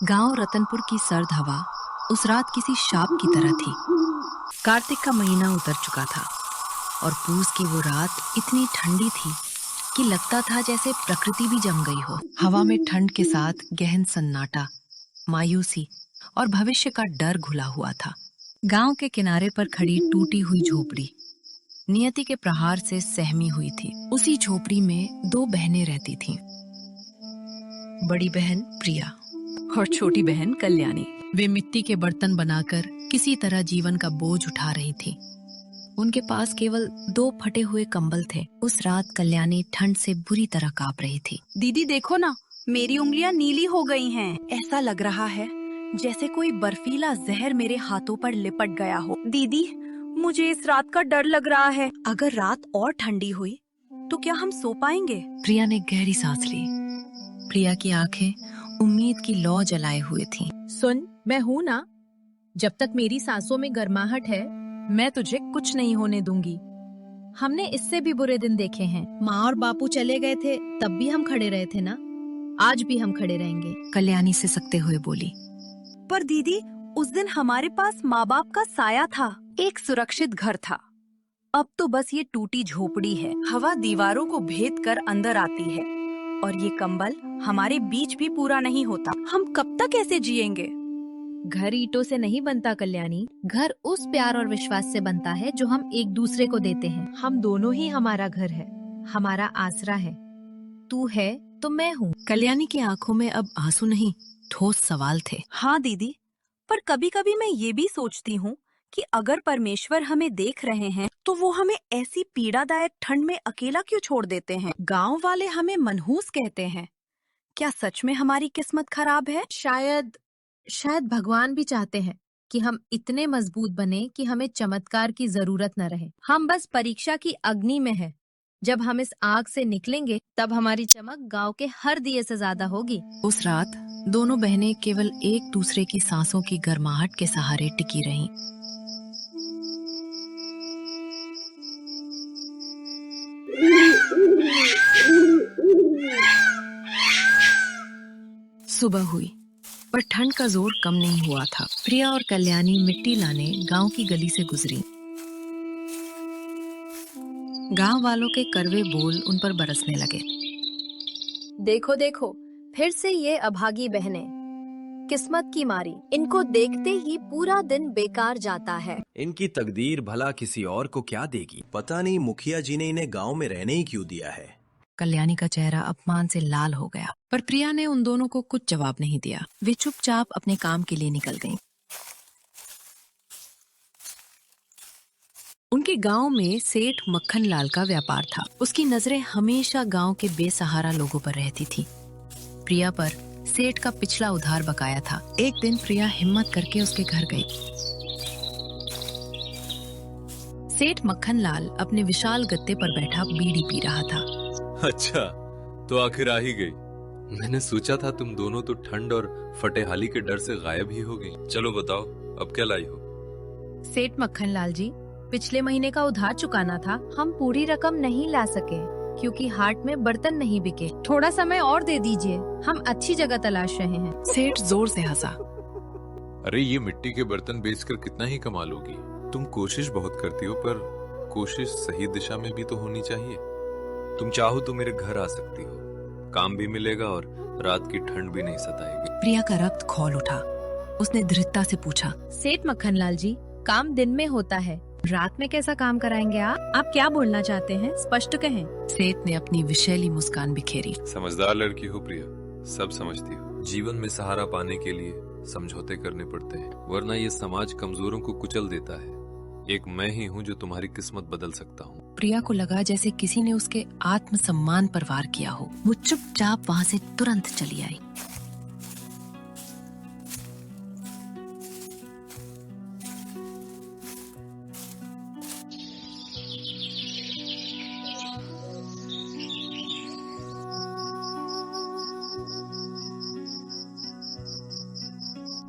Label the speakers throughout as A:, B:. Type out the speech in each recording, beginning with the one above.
A: गांव रतनपुर की सर्द हवा उस रात किसी शाप की तरह थी। कार्तिक का महीना उतर चुका था और पूस की वो रात इतनी ठंडी थी कि लगता था जैसे प्रकृति भी जम गई हो। हवा में ठंड के साथ गहन सन्नाटा, मायूसी और भविष्य का डर घुला हुआ था। गांव के किनारे पर खड़ी टूटी हुई झोपड़ी नियति के प्रहार से सहमी हुई थी। उसी झोपड़ी में दो बहनें रहती थीं। बड़ी बहन प्रिया और छोटी बहन कल्याणी। वे मिट्टी के बर्तन बनाकर किसी तरह जीवन का बोझ उठा रही थी। उनके पास केवल दो फटे हुए कंबल थे। उस रात कल्याणी ठंड से बुरी तरह कांप रही थी।
B: दीदी देखो ना, मेरी उंगलियां नीली हो गई हैं। ऐसा लग रहा है जैसे कोई बर्फीला जहर मेरे हाथों पर लिपट गया हो। दीदी, मुझे इस रात का डर लग रहा है। अगर रात और ठंडी हुई तो क्या हम सो पाएंगे?
A: प्रिया ने गहरी सांस ली। प्रिया की आंखें उम्मीद की लौ जलाए हुए थीं।
C: सुन, मैं हूँ ना। जब तक मेरी सांसों में गर्माहट है, मैं तुझे कुछ नहीं होने दूंगी। हमने इससे भी बुरे दिन देखे हैं। माँ और बापू चले गए थे, तब भी हम खड़े रहे थे ना। आज भी हम खड़े रहेंगे।
A: कल्याणी सिसकते हुए बोली।
B: पर दीदी, उस दिन हमारे पास माँ बाप का साया था, एक सुरक्षित घर था। अब तो बस ये टूटी झोपड़ी है। हवा दीवारों को भेद कर अंदर आती है और ये कंबल हमारे बीच भी पूरा नहीं होता। हम कब तक ऐसे जिएंगे?
C: घर ईंटों से नहीं बनता कल्याणी, घर उस प्यार और विश्वास से बनता है जो हम एक दूसरे को देते हैं। हम दोनों ही हमारा घर है, हमारा आसरा है। तू है तो मैं हूँ।
A: कल्याणी की आंखों में अब आंसू नहीं, ठोस सवाल थे।
B: हाँ दीदी, पर कभी कभी मैं ये भी सोचती हूँ कि अगर परमेश्वर हमें देख रहे हैं तो वो हमें ऐसी पीड़ादायक ठंड में अकेला क्यों छोड़ देते हैं? गांव वाले हमें मनहूस कहते हैं। क्या सच में हमारी किस्मत खराब है?
C: शायद भगवान भी चाहते हैं कि हम इतने मजबूत बने कि हमें चमत्कार की जरूरत न रहे। हम बस परीक्षा की अग्नि में है। जब हम इस आग से निकलेंगे तब हमारी चमक गांव के हर दिए से ज्यादा होगी।
A: उस रात दोनों बहनें केवल एक दूसरे की सांसों की गर्माहट के सहारे टिकी रहीं। सुबह हुई, पर ठंड का जोर कम नहीं हुआ था। प्रिया और कल्याणी मिट्टी लाने गांव की गली से गुजरी। गांव वालों के कड़वे बोल उन पर बरसने लगे।
C: देखो देखो, फिर से ये अभागी बहनें, किस्मत की मारी। इनको देखते ही पूरा दिन बेकार जाता है।
D: इनकी तकदीर भला किसी और को क्या देगी? पता नहीं मुखिया जी ने इन्हें गांव में रहने ही क्यों दिया है।
A: कल्याणी का चेहरा अपमान से लाल हो गया, पर प्रिया ने उन दोनों को कुछ जवाब नहीं दिया। वे चुपचाप अपने काम के लिए निकल गईं। उनके गांव में सेठ मक्खन लाल का व्यापार था। उसकी नजरें हमेशा गांव के बेसहारा लोगों पर रहती थी। प्रिया पर सेठ का पिछला उधार बकाया था। एक दिन प्रिया हिम्मत करके उसके घर गई। सेठ मक्खन लाल अपने विशाल गद्दे पर बैठा बीड़ी पी रहा था।
E: अच्छा, तो आखिर आ ही गई। मैंने सोचा था तुम दोनों तो ठंड और फटेहाली के डर से गायब ही हो गई। चलो बताओ, अब क्या लाई हो?
C: सेठ मक्खन लाल जी, पिछले महीने का उधार चुकाना था। हम पूरी रकम नहीं ला सके क्योंकि हाट में बर्तन नहीं बिके। थोड़ा समय और दे दीजिए, हम अच्छी जगह तलाश रहे हैं।
A: सेठ जोर से हंसा।
E: अरे ये मिट्टी के बर्तन बेचकर कितना ही कमा लोगी? तुम कोशिश बहुत करती हो, पर कोशिश सही दिशा में भी तो होनी चाहिए। तुम चाहो तो मेरे घर आ सकती हो, काम भी मिलेगा और रात की ठंड भी नहीं सताएगी।
A: प्रिया का रक्त खौल उठा। उसने दृढ़ता से पूछा,
C: सेठ मक्खन लाल जी, काम दिन में होता है, रात में कैसा काम कराएंगे आप क्या बोलना चाहते हैं? स्पष्ट कहें।
A: सेठ ने अपनी विशैली मुस्कान बिखेरी।
E: समझदार लड़की हो प्रिया, सब समझती हो। जीवन में सहारा पाने के लिए समझौते करने पड़ते हैं, वरना ये समाज कमजोरों को कुचल देता है। एक मैं ही हूँ जो तुम्हारी किस्मत बदल सकता हूँ।
A: प्रिया को लगा जैसे किसी ने उसके आत्मसम्मान पर वार किया हो। वो चुपचाप वहाँ से तुरंत चली आई।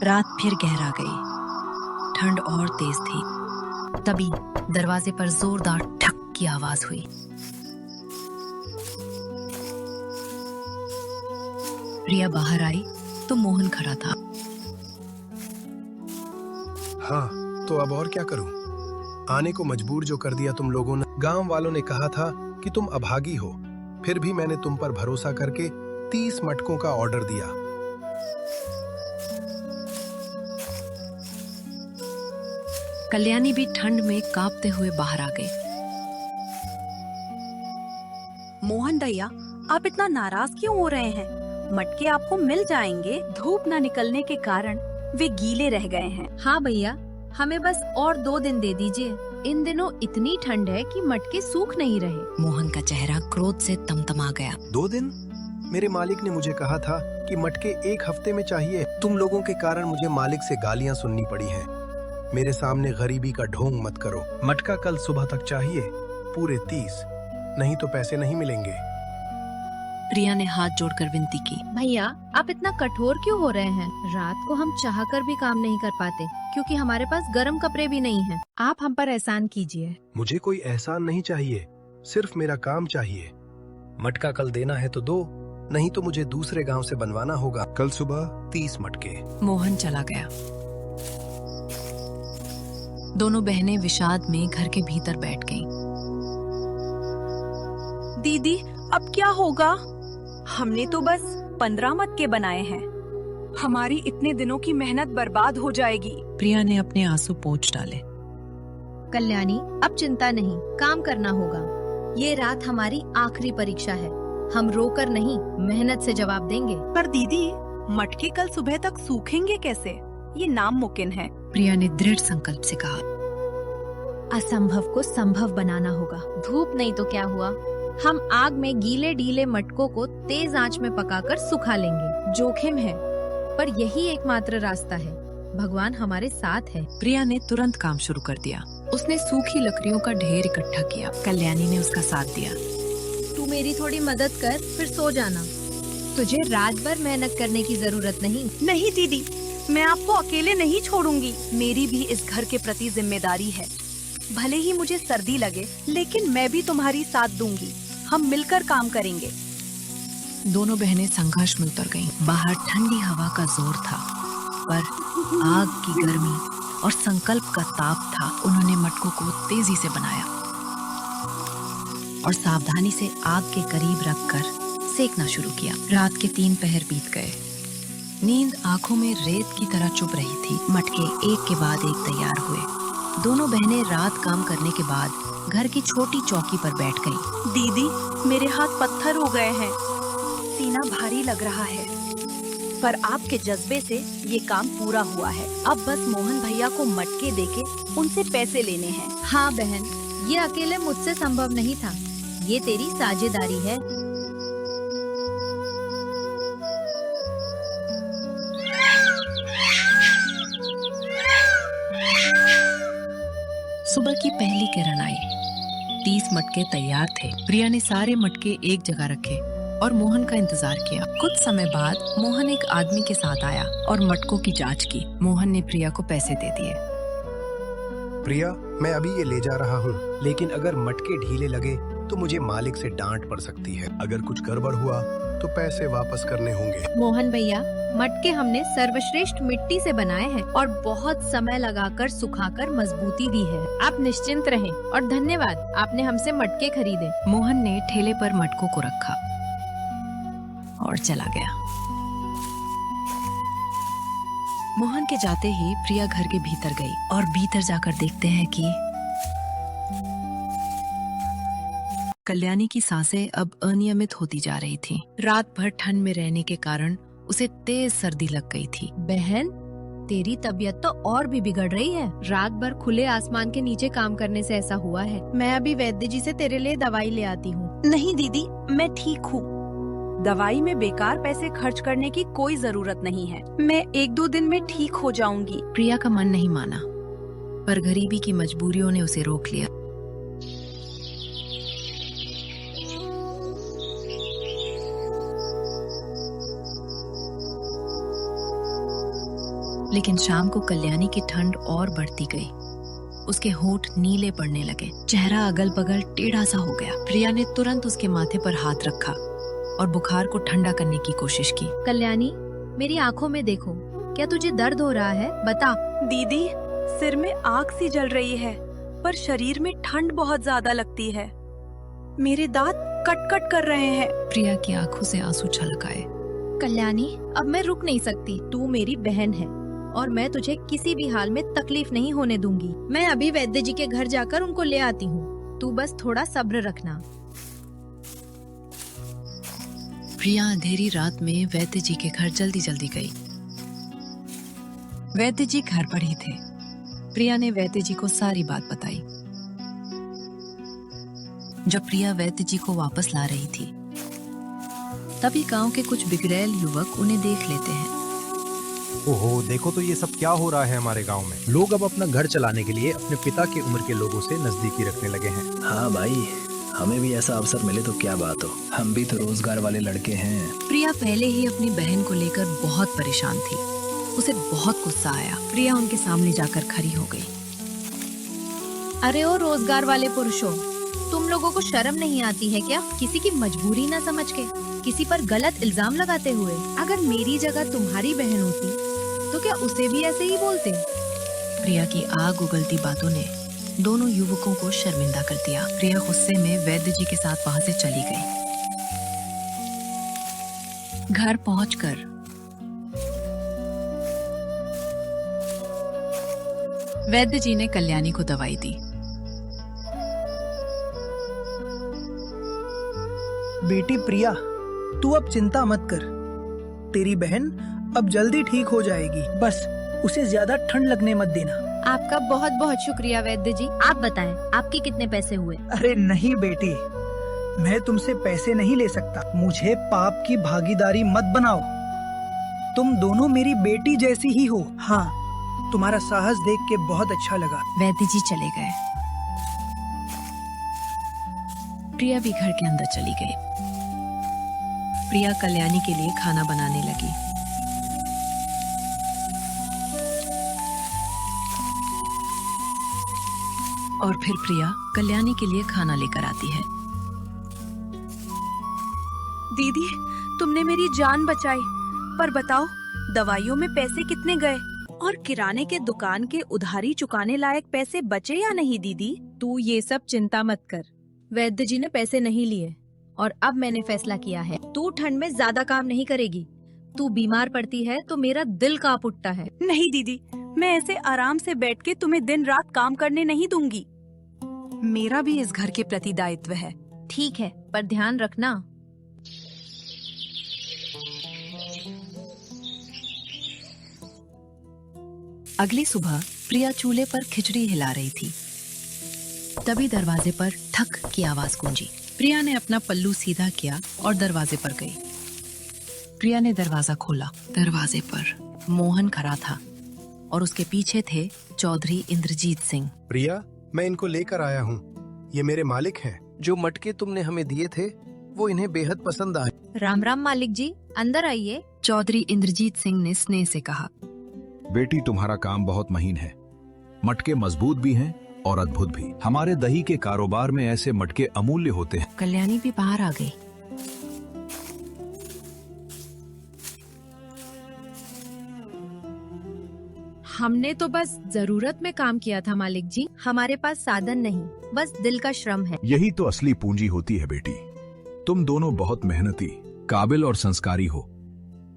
A: रात फिर गहरा गई। ठंड और तेज थी। तभी दरवाजे पर जोरदार ठक की आवाज हुई। प्रिया बाहर आई तो मोहन खड़ा था।
F: हाँ, तो अब और क्या करूं? आने को मजबूर जो कर दिया तुम लोगों ने। गांव वालों ने कहा था कि तुम अभागी हो, फिर भी मैंने तुम पर भरोसा करके 30 मटकों का ऑर्डर दिया।
A: कल्याणी भी ठंड में कांपते हुए बाहर आ गई।
B: मोहन भैया, आप इतना नाराज क्यों हो रहे हैं? मटके आपको मिल जाएंगे। धूप न निकलने के कारण वे गीले रह गए हैं।
C: हाँ भैया, हमें बस और 2 दिन दे दीजिए। इन दिनों इतनी ठंड है कि मटके सूख नहीं रहे।
A: मोहन का चेहरा क्रोध से तमतमा गया।
F: 2 दिन? मेरे मालिक ने मुझे कहा था कि मटके 1 हफ्ते में चाहिए। तुम लोगों के कारण मुझे मालिक से गालियां सुननी पड़ी हैं। मेरे सामने गरीबी का ढोंग मत करो। मटका कल सुबह तक चाहिए, पूरे 30, नहीं तो पैसे नहीं मिलेंगे।
A: प्रिया ने हाथ जोड़कर विनती की।
C: भैया, आप इतना कठोर क्यों हो रहे हैं? रात को हम चाहकर भी काम नहीं कर पाते क्योंकि हमारे पास गर्म कपड़े भी नहीं हैं। आप हम पर एहसान कीजिए।
F: मुझे कोई एहसान नहीं चाहिए, सिर्फ मेरा काम चाहिए। मटका कल देना है तो दो, नहीं तो मुझे दूसरे गांव से बनवाना होगा। कल सुबह 30 मटके।
A: मोहन चला गया। दोनों बहनें विषाद में घर के भीतर बैठ गईं।
B: दीदी, अब क्या होगा? हमने तो बस 15 मटके बनाए हैं। हमारी इतने दिनों की मेहनत बर्बाद हो जाएगी।
A: प्रिया ने अपने आंसू पोंछ डाले।
C: कल्याणी, अब चिंता नहीं, काम करना होगा। ये रात हमारी आखिरी परीक्षा है। हम रोकर नहीं, मेहनत से जवाब देंगे।
B: पर दीदी, मटके कल सुबह तक सूखेंगे कैसे? ये नामुमकिन है।
A: प्रिया ने दृढ़ संकल्प से कहा।
C: असंभव को संभव बनाना होगा। धूप नहीं तो क्या हुआ, हम आग में गीले डीले मटकों को तेज आंच में पकाकर सुखा लेंगे। जोखिम है, पर यही एकमात्र रास्ता है। भगवान हमारे साथ है।
A: प्रिया ने तुरंत काम शुरू कर दिया। उसने सूखी लकड़ियों का ढेर इकट्ठा किया। कल्याणी ने उसका साथ दिया।
C: तू मेरी थोड़ी मदद कर, फिर सो जाना। तुझे रात भर मेहनत करने की जरूरत नहीं।
B: नहीं दीदी, मैं आपको अकेले नहीं छोड़ूंगी। मेरी भी इस घर के प्रति जिम्मेदारी है। भले ही मुझे सर्दी लगे, लेकिन मैं भी तुम्हारी साथ दूंगी। हम मिलकर काम करेंगे।
A: दोनों बहनें संघर्ष में उतर गईं। बाहर ठंडी हवा का जोर था, पर आग की गर्मी और संकल्प का ताप था। उन्होंने मटकों को तेजी से बनाया और सावधानी से आग के करीब रखकर सेकना शुरू किया। रात के 3 पहर बीत गए। नींद आंखों में रेत की तरह चुभ रही थी। मटके एक के बाद एक तैयार हुए। दोनों बहनें रात काम करने के बाद घर की छोटी चौकी पर बैठ गईं।
B: दीदी, मेरे हाथ पत्थर हो गए हैं। सीना भारी लग रहा है, पर आपके जज्बे से ये काम पूरा हुआ है। अब बस मोहन भैया को मटके देके उनसे पैसे लेने हैं।
C: हाँ बहन, ये अकेले मुझसे संभव नहीं था। ये तेरी साझेदारी है।
A: सुबह की पहली किरण आई। 30 मटके तैयार थे। प्रिया ने सारे मटके एक जगह रखे और मोहन का इंतजार किया। कुछ समय बाद मोहन एक आदमी के साथ आया और मटकों की जांच की। मोहन ने प्रिया को पैसे दे दिए।
F: प्रिया, मैं अभी ये ले जा रहा हूँ, लेकिन अगर मटके ढीले लगे तो मुझे मालिक से डांट पड़ सकती है। अगर कुछ गड़बड़ हुआ तो पैसे वापस करने होंगे।
C: मोहन भैया, मटके हमने सर्वश्रेष्ठ मिट्टी से बनाए हैं और बहुत समय लगाकर सुखाकर मजबूती दी है। आप निश्चिंत रहें और धन्यवाद, आपने हमसे मटके खरीदे।
A: मोहन ने ठेले पर मटकों को रखा और चला गया। मोहन के जाते ही प्रिया घर के भीतर गई और भीतर जाकर देखते हैं कि कल्याणी की सांसें अब अनियमित होती जा रही थीं। रात भर ठंड में रहने के कारण उसे तेज सर्दी लग गई थी।
C: बहन, तेरी तबीयत तो और भी बिगड़ रही है। रात भर खुले आसमान के नीचे काम करने से ऐसा हुआ है। मैं अभी वैद्य जी से तेरे लिए दवाई ले आती हूँ।
B: नहीं दीदी, मैं ठीक हूँ। दवाई में बेकार पैसे खर्च करने की कोई जरूरत नहीं है। मैं 1-2 दिन में ठीक हो जाऊंगी।
A: प्रिया का मन नहीं माना, पर गरीबी की मजबूरियों ने उसे रोक लिया। लेकिन शाम को कल्याणी की ठंड और बढ़ती गई। उसके होंठ नीले पड़ने लगे, चेहरा अगल बगल टेढ़ा सा हो गया। प्रिया ने तुरंत उसके माथे पर हाथ रखा और बुखार को ठंडा करने की कोशिश की।
C: कल्याणी, मेरी आंखों में देखो, क्या तुझे दर्द हो रहा है? बता।
B: दीदी, सिर में आग सी जल रही है, पर शरीर में ठंड बहुत ज्यादा लगती है। मेरे दांत कट कट कर रहे हैं।
A: प्रिया की आंखों से आंसू छलक आए।
C: कल्याणी, अब मैं रुक नहीं सकती। तू मेरी बहन है और मैं तुझे किसी भी हाल में तकलीफ नहीं होने दूंगी। मैं अभी वैद्य जी के घर जाकर उनको ले आती हूँ। तू बस थोड़ा सब्र रखना।
A: प्रिया अंधेरी रात में वैद्य जी के घर जल्दी जल्दी गई। वैद्य जी घर पर ही थे। प्रिया ने वैद्य जी को सारी बात बताई। जब प्रिया वैद्य जी को वापस ला रही थी, तभी गांव के कुछ बिगड़ैल युवक उन्हें देख लेते हैं।
F: ओहो, देखो तो ये सब क्या हो रहा है हमारे गांव में। लोग अब अपना घर चलाने के लिए अपने पिता की उम्र के लोगों से नजदीकी रखने लगे हैं।
G: हाँ भाई, हमें भी ऐसा अवसर मिले तो क्या बात हो, हम भी तो रोजगार वाले लड़के हैं।
A: प्रिया पहले ही अपनी बहन को लेकर बहुत परेशान थी। उसे बहुत गुस्सा आया। प्रिया उनके सामने जाकर खड़ी हो गई।
C: अरे ओ रोजगार वाले पुरुषों, तुम लोगों को शर्म नहीं आती है क्या? किसी की मजबूरी ना समझ के किसी पर गलत इल्जाम लगाते हुए। अगर मेरी जगह तुम्हारी बहन होती तो क्या उसे भी ऐसे ही बोलते?
A: प्रिया की आग उगलती बातों ने दोनों युवकों को शर्मिंदा कर दिया। प्रिया गुस्से में वैद्य जी के साथ वहां से चली गई। घर पहुंचकर वैद्य जी ने कल्याणी को दवाई दी।
H: बेटी प्रिया, तू अब चिंता मत कर। तेरी बहन अब जल्दी ठीक हो जाएगी। बस उसे ज्यादा ठंड लगने मत देना।
C: आपका बहुत बहुत शुक्रिया वैद्य जी। आप बताएं, आपके कितने पैसे हुए?
H: अरे नहीं बेटी, मैं तुमसे पैसे नहीं ले सकता। मुझे पाप की भागीदारी मत बनाओ। तुम दोनों मेरी बेटी जैसी ही हो। हाँ, तुम्हारा साहस देख के बहुत अच्छा लगा।
A: वैद्य जी चले गए। प्रिया भी घर के अंदर चली गई। प्रिया कल्याणी के लिए खाना बनाने लगी। और फिर प्रिया कल्याणी के लिए खाना लेकर आती है।
B: दीदी, तुमने मेरी जान बचाई, पर बताओ दवाइयों में पैसे कितने गए? और किराने के दुकान के उधारी चुकाने लायक पैसे बचे या नहीं दीदी?
C: तू ये सब चिंता मत कर। वैद्य जी ने पैसे नहीं लिए और अब मैंने फैसला किया है, तू ठंड में ज्यादा काम नहीं करेगी। तू बीमार पड़ती है तो मेरा दिल कांप उठता है।
B: नहीं दीदी, मैं ऐसे आराम से बैठ के तुम्हें दिन रात काम करने नहीं दूंगी। मेरा भी इस घर के प्रति दायित्व है।
C: ठीक है, पर ध्यान रखना।
A: अगली सुबह प्रिया चूल्हे पर खिचड़ी हिला रही थी। तभी दरवाजे पर ठक की आवाज गूंजी। प्रिया ने अपना पल्लू सीधा किया और दरवाजे पर गई। प्रिया ने दरवाजा खोला। दरवाजे पर मोहन खड़ा था और उसके पीछे थे चौधरी इंद्रजीत सिंह।
F: प्रिया, मैं इनको लेकर आया हूँ। ये मेरे मालिक हैं। जो मटके तुमने हमें दिए थे वो इन्हें बेहद पसंद आए।
C: राम राम मालिक जी, अंदर आइए।
A: चौधरी इंद्रजीत सिंह ने स्नेह से कहा।
I: बेटी, तुम्हारा काम बहुत महीन है। मटके मजबूत भी हैं और अद्भुत भी। हमारे दही के कारोबार में ऐसे मटके अमूल्य होते हैं।
A: कल्याणी भी बाहर आ गई।
C: हमने तो बस जरूरत में काम किया था मालिक जी। हमारे पास साधन नहीं, बस दिल का श्रम है।
I: यही तो असली पूंजी होती है बेटी। तुम दोनों बहुत मेहनती, काबिल और संस्कारी हो,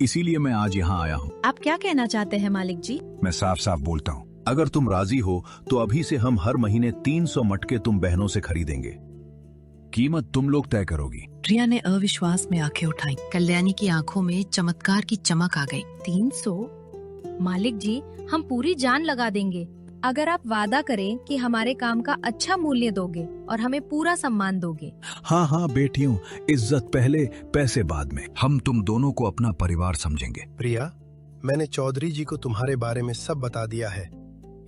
I: इसीलिए मैं आज यहाँ आया हूँ।
C: आप क्या कहना चाहते हैं मालिक जी?
I: मैं साफ साफ बोलता हूँ, अगर तुम राजी हो तो अभी से हम हर महीने 300 मटके तुम बहनों से खरीदेंगे। कीमत तुम लोग तय करोगी।
A: प्रिया ने अविश्वास में आंखें उठाई। कल्याणी की आंखों में चमत्कार की चमक आ गई।
C: 300? मालिक जी, हम पूरी जान लगा देंगे अगर आप वादा करें कि हमारे काम का अच्छा मूल्य दोगे और हमें पूरा सम्मान दोगे।
I: हाँ हाँ बेटियों, इज्जत पहले पैसे बाद में। हम तुम दोनों को अपना परिवार समझेंगे।
F: प्रिया, मैंने चौधरी जी को तुम्हारे बारे में सब बता दिया है।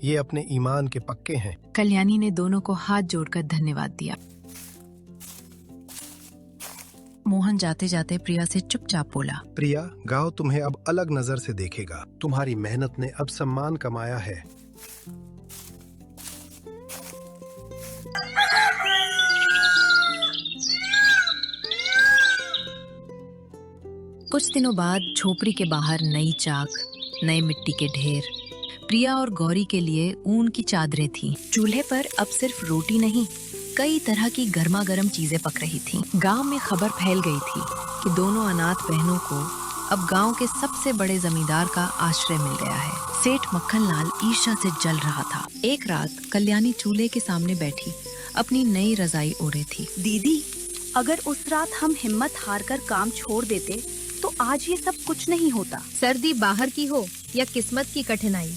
F: ये अपने ईमान के पक्के हैं।
A: कल्याणी ने दोनों को हाथ जोड़कर धन्यवाद दिया। मोहन जाते जाते प्रिया से चुपचाप बोला।
F: प्रिया, गांव तुम्हें अब अलग नजर से देखेगा। तुम्हारी मेहनत ने अब सम्मान कमाया है।
A: कुछ दिनों बाद झोपड़ी के बाहर नई चाक, नए मिट्टी के ढेर, प्रिया और गौरी के लिए ऊन की चादरें थीं। चूल्हे पर अब सिर्फ रोटी नहीं, कई तरह की गर्मा गर्म चीजें पक रही थीं। गांव में खबर फैल गई थी कि दोनों अनाथ बहनों को अब गांव के सबसे बड़े जमींदार का आश्रय मिल गया है। सेठ मक्खनलाल ईर्ष्या से जल रहा था। एक रात कल्याणी चूल्हे के सामने बैठी अपनी नई रजाई ओढ़े थी।
B: दीदी, अगर उस रात हम हिम्मत हार कर काम छोड़ देते तो आज ये सब कुछ नहीं होता।
C: सर्दी बाहर की हो या किस्मत की कठिनाई,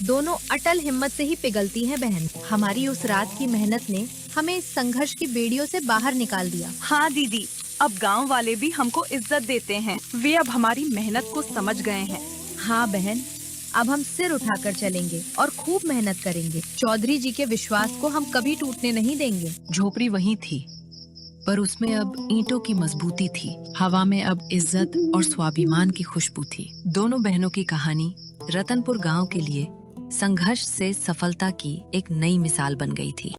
C: दोनों अटल हिम्मत से ही पिघलती हैं बहन। हमारी उस रात की मेहनत ने हमें इस संघर्ष की बेड़ियों से बाहर निकाल दिया।
B: हाँ दीदी, अब गांव वाले भी हमको इज्जत देते हैं। वे अब हमारी मेहनत को समझ गए हैं।
C: हाँ बहन, अब हम सिर उठाकर चलेंगे और खूब मेहनत करेंगे। चौधरी जी के विश्वास को हम कभी टूटने नहीं देंगे।
A: झोपड़ी वहीं थी, पर उसमें अब ईंटों की मजबूती थी। हवा में अब इज्जत और स्वाभिमान की खुशबू थी। दोनों बहनों की कहानी रतनपुर गांव के लिए संघर्ष से सफलता की एक नई मिसाल बन गई थी।